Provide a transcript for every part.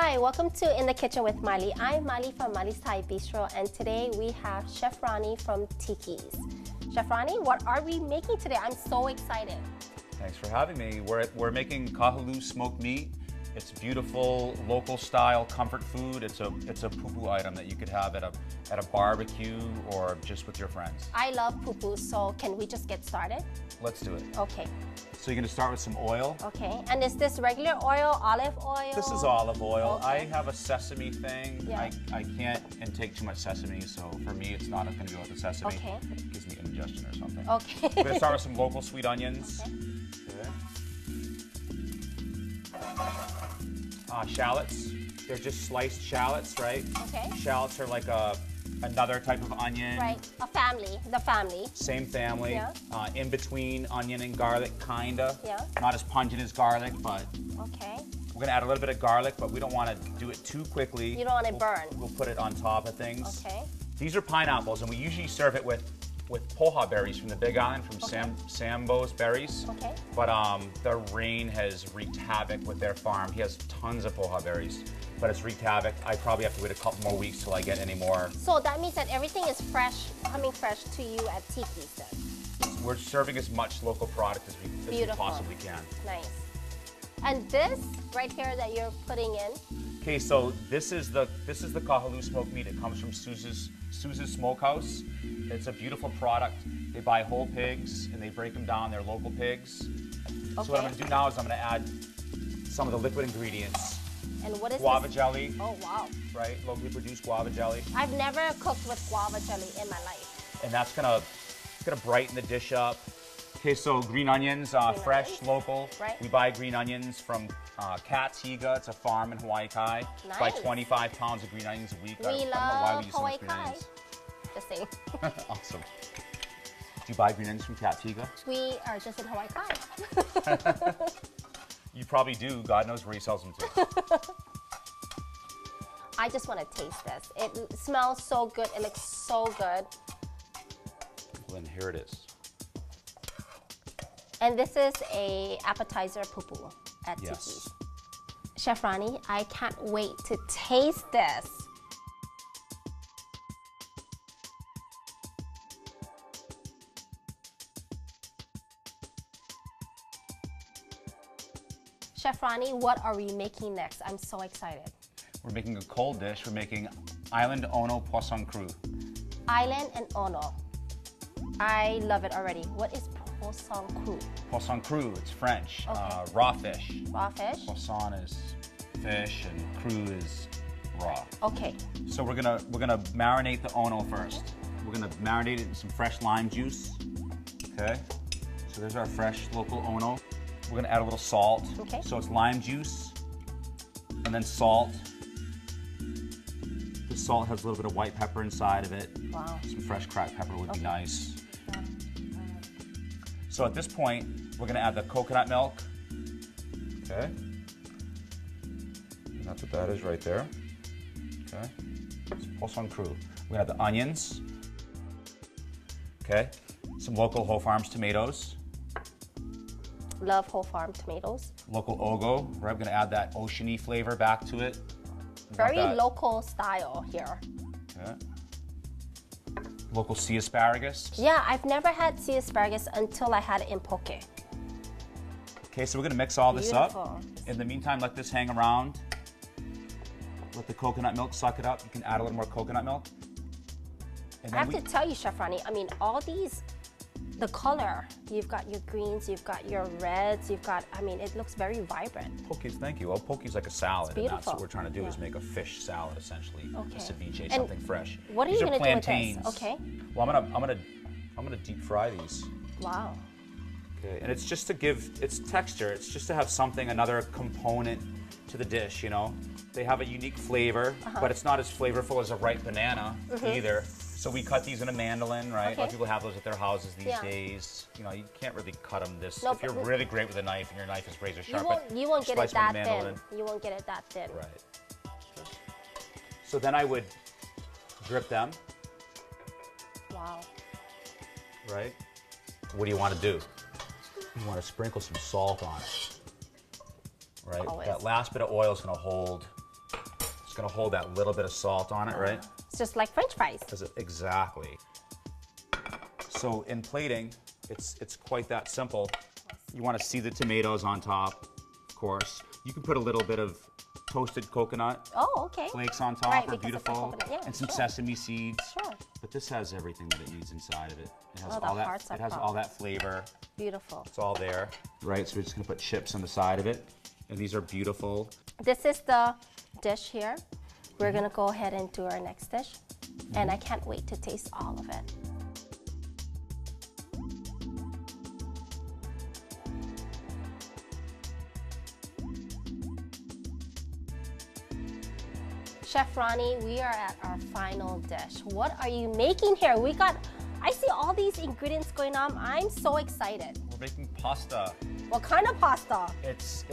Hi, welcome to In the Kitchen with Maile. I'm Maile from Maile's Thai Bistro, and today we have Chef Ronnie from Tiki's. Chef Ronnie, what are we making today? I'm so excited. Thanks for having me. We're making Kahaluu Smoked Meat. It's beautiful, local style comfort food. It's a poo-poo item that you could have at a barbecue or just with your friends. I love poo-poo, so can we just get started? Let's do it. Okay. So you're gonna start with some oil. Okay, and is this regular oil, olive oil? This is olive oil. Okay. I have a sesame thing. Yeah. I can't intake too much sesame, so for me it's not gonna go with the sesame. Okay. It gives me indigestion or something. Okay. We're gonna start with some local sweet onions. Okay. Shallots. They're just sliced shallots, right? Okay. Shallots are like another type of onion. Right, the family. Same family. Yeah. In between onion and garlic, kinda. Yeah. Not as pungent as garlic, but Okay. we're gonna add a little bit of garlic, but we don't want to do it too quickly. You don't want it burn. We'll put it on top of things. Okay. These are pineapples, and we usually serve it with poha berries from the Big Island, from Okay. Sambo's berries. Okay. But the rain has wreaked havoc with their farm. He has tons of poha berries, but it's wreaked havoc. I probably have to wait a couple more weeks till I get any more. So that means that everything is fresh, coming fresh to you at Tiki's then? We're serving as much local product as we possibly can. Nice. And this right here that you're putting in? Okay, so this is the Kahaluu Smoked Meat. It comes from Sousa's Smokehouse. It's a beautiful product. They buy whole pigs and they break them down. They're local pigs. Okay. So what I'm going to do now is I'm going to add some of the liquid ingredients. And what is Guava this? jelly. Oh, wow. Right, locally produced guava jelly. I've never cooked with guava jelly in my life. And that's gonna brighten the dish up. Okay, so green onions, fresh, onions. local. Right. We buy green onions from Kat's Higa. It's a farm in Hawaii Kai. Buy Nice. 25 pounds of green onions a week. I We don't know why we love use so Hawaii much green Kai. onions. The same. Awesome. Do you buy green onions from Kat's Higa? We are just in Hawaii Kai. You probably do. God knows where he sells them to. I just want to taste this. It smells so good. It looks so good. Well, then here it is. And this is a appetizer poo-poo at Yes. Tiki's. Chef Ronnie, I can't wait to taste this. Chef Ronnie, what are we making next? I'm so excited. We're making a cold dish. We're making Island Ono Poisson Cru. Island and Ono. I love it already. What is Poisson Cru? Poisson Cru, it's French. Okay. Raw fish. Raw fish? Poisson is fish and cru is raw. Okay. So we're gonna marinate the Ono first. We're gonna marinate it in some fresh lime juice. Okay. So there's our fresh local Ono. We're gonna add a little salt. Okay. So it's lime juice and then salt. The salt has a little bit of white pepper inside of it. Wow. Some fresh cracked pepper would be nice. Yeah. So at this point, we're gonna add the coconut milk. Okay. And that's what that is right there. Okay. It's Poisson Cru. We're gonna add the onions. Okay. Some local Whole Farms tomatoes. Love whole farm tomatoes. Local ogo. Right. We're gonna add that oceany flavor back to it. Very local style here. Okay. Local sea asparagus. Yeah, I've never had sea asparagus until I had it in poke. Okay, so we're gonna mix all this Beautiful. up. In the meantime, let this hang around. Let the coconut milk suck it up. You can add a little more coconut milk. And I have to tell you, Chef Ronnie, I mean, all these, the color, you've got your greens, you've got your reds, you've got, I mean, it looks very vibrant. Poke's, thank you. Well, poke's like a salad, and that's beautiful. what we're trying to do is Yeah. make a fish salad essentially. Okay. A ceviche, And something fresh. What are These you gonna do with plantains. this? Okay. Well, I'm gonna deep fry these. Wow. Okay, and it's just to give it's texture. It's just to have something, another component to the dish. You know, they have a unique flavor, but it's not as flavorful as a ripe banana either. So we cut these in a mandolin, right? A lot Okay. of people have those at their houses these Yeah. days. You know, you can't really cut them this. No, if you're but- really great with a knife and your knife is razor You sharp, won't get it slice 'em with that a mandolin. thin. You won't get it that thin. Right. So then I would drip them, Wow. right? What do you want to do? You want to sprinkle some salt on it, right? Always. That last bit of oil is going to hold gonna hold that little bit of salt on it, right? It's just like French fries. Exactly. So in plating, it's quite that simple. You want to see the tomatoes on top, of course. You can put a little bit of toasted coconut flakes on top, are beautiful, and some sesame seeds. Sure. But this has everything that it needs inside of it. It has all all that flavor. Beautiful. It's all there, right? So we're just gonna put chips on the side of it, and these are beautiful. This is the dish here. We're gonna go ahead and do our next dish, and I can't wait to taste all of it. Chef Ronnie, we are at our final dish. What are you making here? I see all these ingredients going on. I'm so excited. We're making pasta. What kind of pasta? It's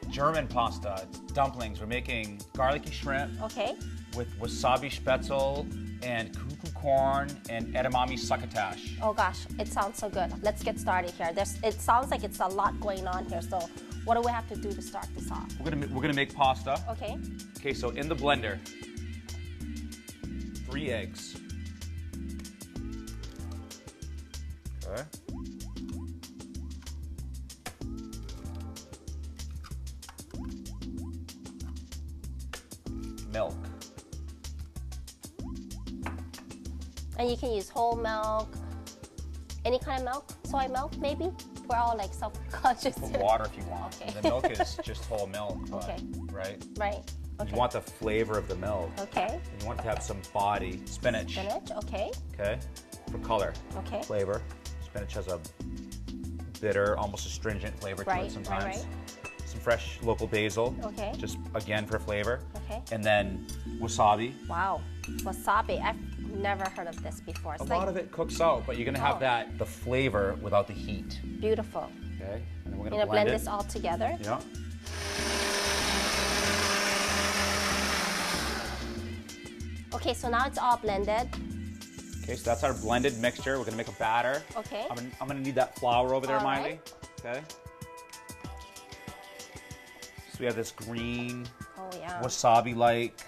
German pasta. It's dumplings. We're making garlicky shrimp. Okay. With Wasabi Speatzle and cuckoo corn and edamame succotash. Oh gosh, it sounds so good. Let's get started here. It sounds like it's a lot going on here. So what do we have to do to start this off? We're gonna make pasta. Okay. Okay, so in the blender, 3 eggs. Okay. Milk. And you can use whole milk, any kind of milk, soy milk maybe? We're all like self-conscious. Put water if you want. Okay. The milk is just whole milk. Okay. Right? Right. Okay. You want the flavor of the milk. Okay. And you want it to have some body. Spinach. Spinach, okay. Okay. For color. Okay. Flavor. Spinach has a bitter, almost astringent flavor to it sometimes. Right. Some fresh local basil. Okay. Just again for flavor. Okay. And then wasabi. Wow. Wasabi. I've never heard of this before. It's a lot of it cooks out, but you're gonna have the flavor without the heat. Beautiful. Okay. And then we're gonna blend this all together. Yeah. Okay, so now it's all blended. Okay, so that's our blended mixture. We're gonna make a batter. Okay. I'm gonna need that flour over there, All Maile. right. Okay. So we have this green, wasabi-like.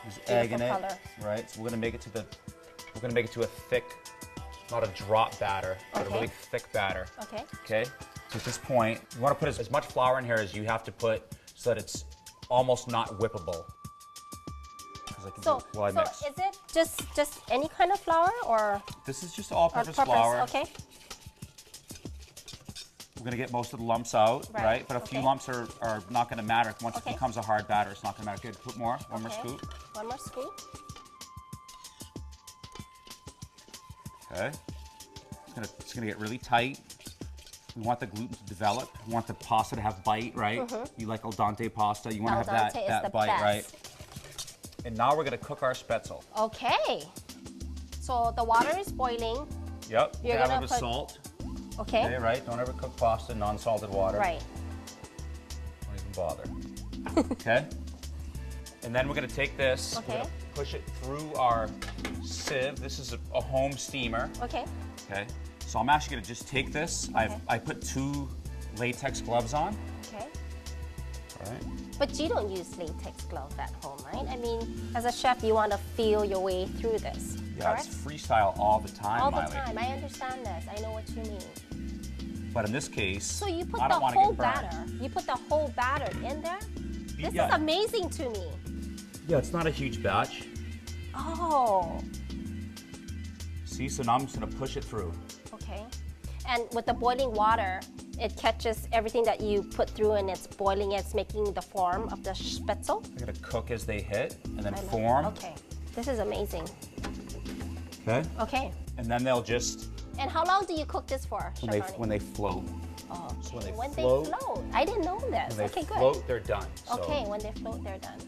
There's egg in it. Color. Right. So we're gonna make it to a thick, not a drop batter, but a really thick batter. Okay. Okay. So at this point, you want to put as much flour in here as you have to put so that it's almost not whippable. So is it just any kind of flour or? This is just all-purpose flour. Okay. We're gonna get most of the lumps out, right? But a few lumps are not gonna matter. Once it becomes a hard batter, it's not gonna matter. Okay, put more. One more scoop. One more scoop. Okay. It's gonna get really tight. We want the gluten to develop. We want the pasta to have bite, right? You like al dente pasta. You want to have that bite, right? And now we're gonna cook our Speatzle. Okay. So the water is boiling. Yep. You're gonna put salt. Okay. Okay, right? Don't ever cook pasta in non-salted water. Right. Don't even bother. Okay? And then we're gonna take this, we're gonna push it through our sieve. This is a home steamer. Okay. Okay? So I'm actually gonna just take this. I put 2 latex gloves on. Okay. All right. But you don't use latex gloves at home, right? I mean, as a chef, you want to feel your way through this. Yeah, correct? it's freestyle all the time, all Maile. the time. I understand this. I know what you mean. But in this case, so you put I don't want to get burned. batter. You put the whole batter in there. This is amazing to me. Yeah, it's not a huge batch. Oh. See, so now I'm just gonna push it through. Okay. And with the boiling water, it catches everything that you put through and it's boiling. It's making the form of the Speatzle. They're gonna cook as they hit and then form. Okay. This is amazing. Okay. Okay. And then they'll just. And how long do you cook this for, Chef Ronnie? When they float. Oh, okay. So when they float. I didn't know this. When they float, they're done. So okay, when they float, they're done.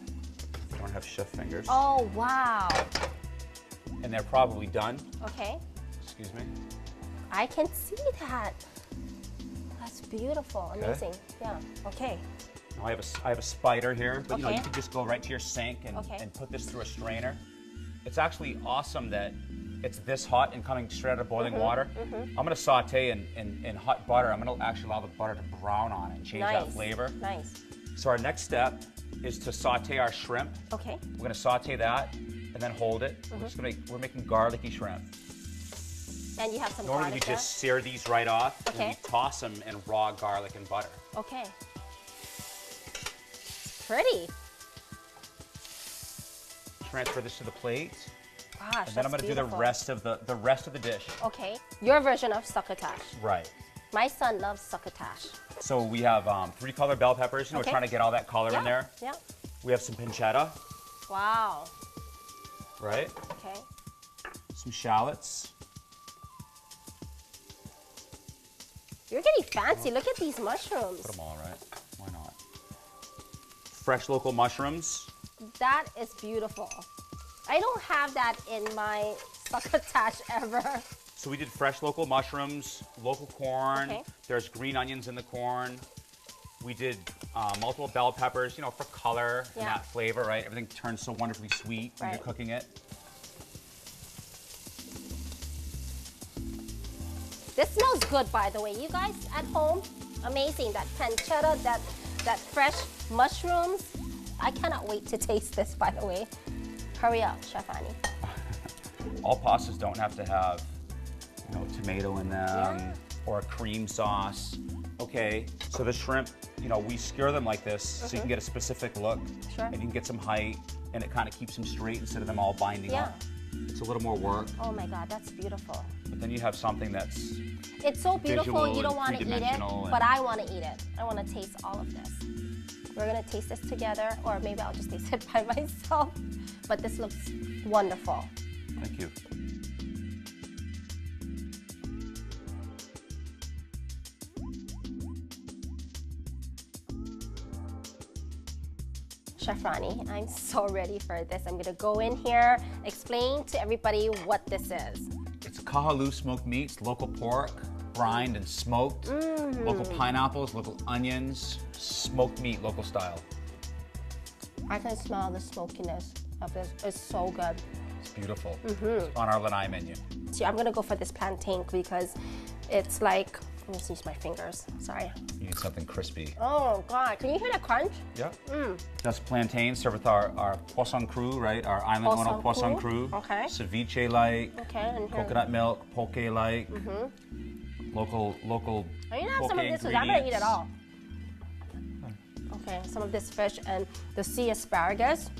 I don't have chef fingers. Oh, wow. And they're probably done. Okay. Excuse me. I can see that. That's beautiful. Amazing. Yeah. Okay. Now I have a spider here, but you know, you can just go right to your sink and put this through a strainer. It's actually awesome that it's this hot and coming straight out of boiling water. I'm gonna saute in hot butter. I'm gonna actually allow the butter to brown on it and change that flavor. Nice. So our next step is to saute our shrimp. Okay. We're gonna saute that and then hold it. We're making garlicky shrimp. And you have some Normally garlic we just sear these right off Okay. and we toss them in raw garlic and butter. Okay. Pretty. Transfer this to the plate. Gosh, And then I'm gonna do the rest of the dish. Okay. Your version of succotash. Right. My son loves succotash. So we have 3 color bell peppers. You know, Okay. we're trying to get all that color in there. Yeah. We have some pancetta, Wow. right? Okay. Some shallots. You're getting fancy. Look at these mushrooms. Put them all, right? Why not? Fresh local mushrooms. That is beautiful. I don't have that in my succotash ever. So we did fresh local mushrooms, local corn. Okay. There's green onions in the corn. We did multiple bell peppers, you know, for color and Yeah. that flavor, right? Everything turns so wonderfully sweet when Right. you're cooking it. This smells good, by the way. You guys at home, amazing. That pancetta, that fresh mushrooms. I cannot wait to taste this, by the way. Hurry up, Chef Ronnie. All pastas don't have to have, you know, tomato in them Yeah. or a cream sauce. Okay, so the shrimp, you know, we skewer them like this so you can get a specific look. Sure. And you can get some height, and it kind of keeps them straight instead of them all binding Yeah. up. It's a little more work, Oh my God, that's beautiful. but then you have something that's It's so beautiful, visual you don't and want to eat it, three-dimensional but I want to eat it. I want to taste all of this. We're going to taste this together, or maybe I'll just taste it by myself. But this looks wonderful. Thank you. Chef Ronnie, I'm so ready for this. I'm going to go in here, explain to everybody what this is. It's Kahaluu Smoked Meat. It's local pork, brined and smoked. Local pineapples, local onions, smoked meat, local style. I can smell the smokiness of this. It's so good. It's beautiful. It's on our lanai menu. See, I'm going to go for this plantain because it's like, let me just use my fingers. Sorry. You need something crispy. Oh God, can you hear that crunch? Yeah. That's plantain served with our Poisson Cru, right? Our island Ono Poisson Cru. Okay. Ceviche-like. Okay, and here. Coconut milk, poke-like. Local Are you gonna have poke some of this? Because I'm gonna eat it ingredients. all. Okay, some of this fish and the sea asparagus.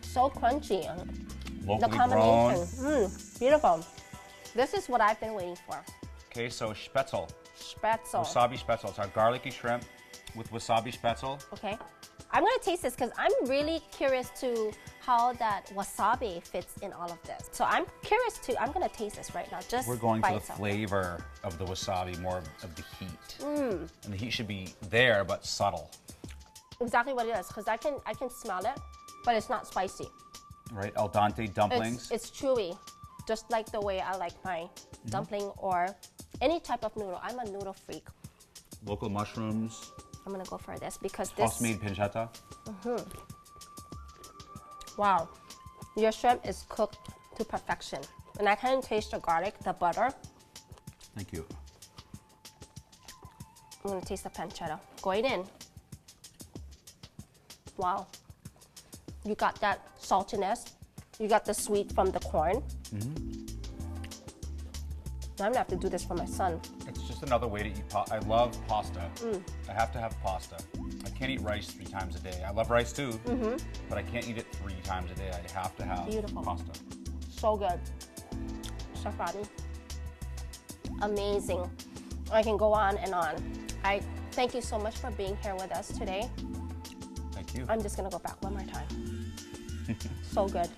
So crunchy. The Locally combination. grown. Beautiful. This is what I've been waiting for. Okay, so Speatzle. Speatzle. Wasabi Speatzle. It's our garlicky shrimp with wasabi Speatzle. Okay. I'm gonna taste this because I'm really curious to how that wasabi fits in all of this. So I'm curious to, I'm gonna taste this right now, just We're going by for the itself. flavor of the wasabi, more of the heat. And the heat should be there, but subtle. Exactly what it is, because I can smell it, but it's not spicy. Right? Al dente dumplings. It's chewy, just like the way I like my dumpling or any type of noodle. I'm a noodle freak. Local mushrooms. I'm gonna go for this because this. House-made pancetta. Wow, your shrimp is cooked to perfection, and I can taste the garlic, the butter. Thank you. I'm gonna taste the pancetta. Going in. Wow. You got that saltiness. You got the sweet from the corn. Now I'm gonna have to do this for my son. It's just another way to eat pasta. I love pasta. I have to have pasta. I can't eat rice 3 times a day. I love rice too, but I can't eat it 3 times a day. I have to have Beautiful. pasta. So good. Chef Ronnie. Amazing. I can go on and on. I thank you so much for being here with us today. Thank you. I'm just gonna go back one more time. So good.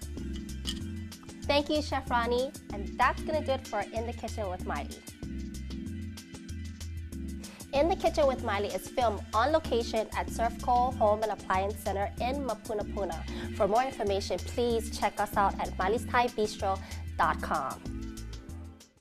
Thank you, Chef Ronnie. And that's gonna do it for In the Kitchen with Maile. In the Kitchen with Maile is filmed on location at Surfco Home and Appliance Center in Mapunapuna. For more information, please check us out at milesThaiBistro.com.